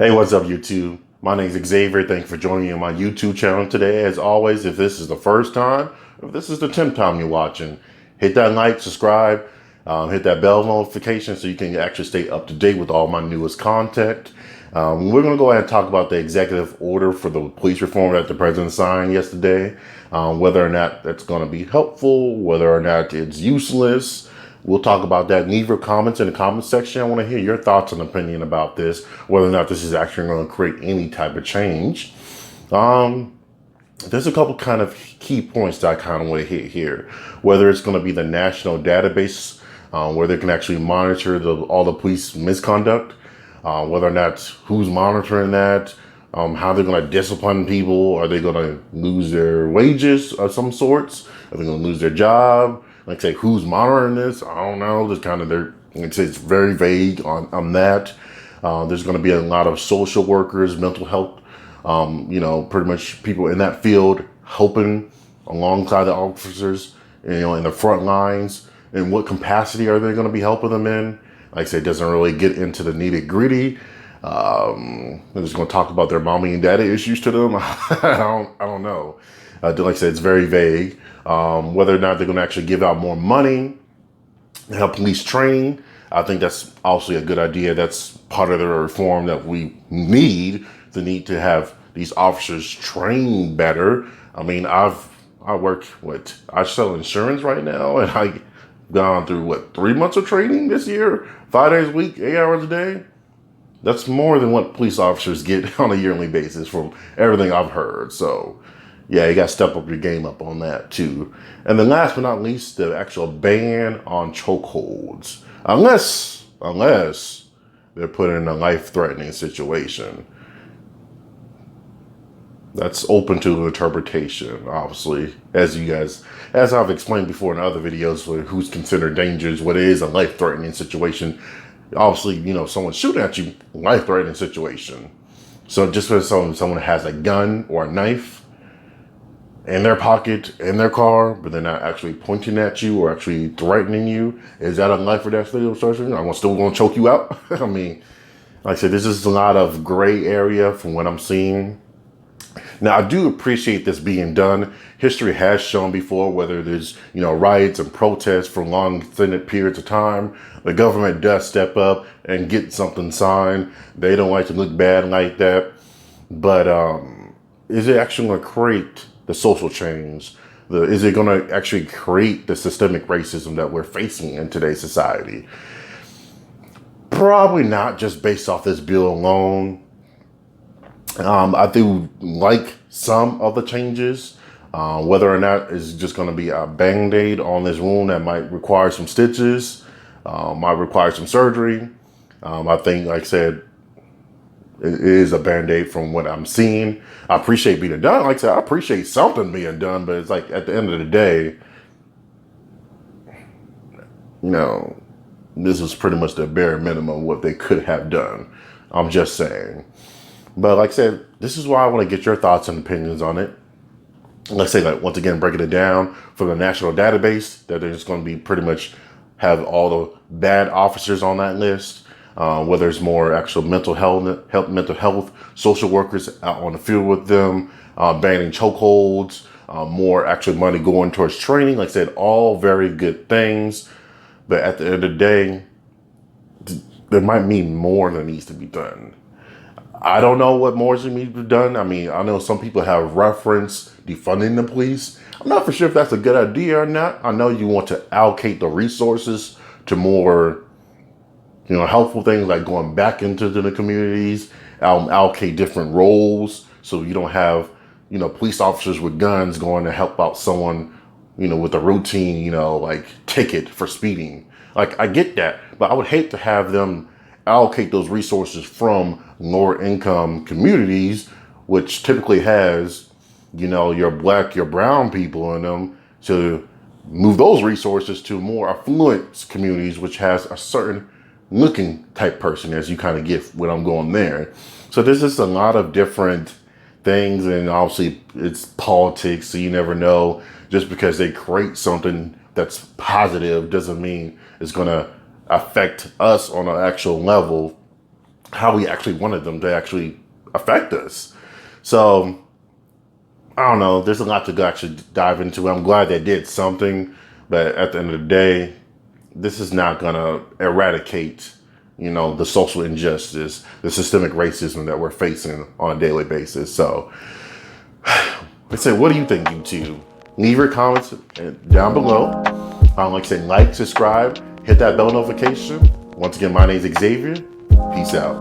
Hey, what's up, YouTube? My name's Xavier. Thank you for joining me on my YouTube channel today. As always, if this is the first time, if this is the 10th time you're watching, hit that like, subscribe, hit that bell notification so you can actually stay up to date with all my newest content. We're going to go ahead and talk about the executive order for the police reform that the president signed yesterday, whether or not that's going to be helpful, whether or not it's useless. We'll talk about that. Leave your comments in the comment section. I want to hear your thoughts and opinion about this, whether or not this is actually going to create any type of change. There's a couple kind of key points that I kind of want to hit here. Whether it's going to be the national database, where they can actually monitor all the police misconduct, whether or not who's monitoring that, how they're going to discipline people. Are they going to lose their wages of some sorts? Are they going to lose their job? Like I say, who's monitoring this? I don't know. There's kind of it's very vague on that. There's going to be a lot of social workers, mental health, pretty much people in that field helping alongside the officers, in the front lines. In what capacity are they going to be helping them in? Like I say, it doesn't really get into the nitty gritty. They're just going to talk about their mommy and daddy issues to them. I don't know. Like I said, it's very vague. Whether or not they're going to actually give out more money to help police training, I think that's obviously a good idea. That's part of the reform that we need. The need to have these officers trained better. I mean, I sell insurance right now, and I gone through 3 months of training this year, 5 days a week, 8 hours a day. That's more than what police officers get on a yearly basis from everything I've heard. So yeah, you got to step up your game up on that too. And then last but not least, the actual ban on chokeholds. Unless they're put in a life-threatening situation. That's open to interpretation, obviously. As I've explained before in other videos, for who's considered dangerous, what is a life-threatening situation. Obviously, someone shooting at you, life-threatening situation. So just because someone has a gun or a knife in their pocket, in their car, but they're not actually pointing at you or actually threatening you, is that a life or death situation? I'm still going to choke you out? I mean, like I said, this is a lot of gray area from what I'm seeing. Now, I do appreciate this being done. History has shown before, whether there's, riots and protests for long, extended periods of time, the government does step up and get something signed. They don't like to look bad like that. But is it actually going to create the social change? Is it going to actually create the systemic racism that we're facing in today's society? Probably not, just based off this bill alone. I do like some of the changes. Whether or not it's just going to be a band-aid on this wound that might require some stitches, might require some surgery. I think, like I said, it is a band-aid from what I'm seeing. I appreciate being done. Like I said, I appreciate something being done, but it's like at the end of the day, this is pretty much the bare minimum what they could have done. I'm just saying. But like I said, this is why I want to get your thoughts and opinions on it. Let's say, once again, breaking it down from the national database, that there's going to be pretty much have all the bad officers on that list. Whether it's more actual mental health, social workers out on the field with them, banning chokeholds, more actual money going towards training. Like I said, all very good things. But at the end of the day, there might be more that needs to be done. I don't know what more needs to be done. I mean, I know some people have referenced defunding the police. I'm not for sure if that's a good idea or not. I know you want to allocate the resources to more, helpful things like going back into the communities, allocate different roles so you don't have, police officers with guns going to help out someone, with a routine, ticket for speeding. Like, I get that, but I would hate to have them allocate those resources from lower income communities, which typically has, your black, your brown people in them, to move those resources to more affluent communities, which has a certain looking type person, as you kind of get when I'm going there. So there's just a lot of different things, and obviously it's politics, so you never know. Just because they create something that's positive doesn't mean it's going to affect us on an actual level how we actually wanted them to actually affect us. So I don't know. There's a lot to actually dive into. I'm glad they did something, but at the end of the day, this is not gonna eradicate, the social injustice, the systemic racism that we're facing on a daily basis. So, I say, what do you think, YouTube? Leave your comments down below. Like I said, like, subscribe, hit that bell notification. Once again, my name is Xavier. Peace out.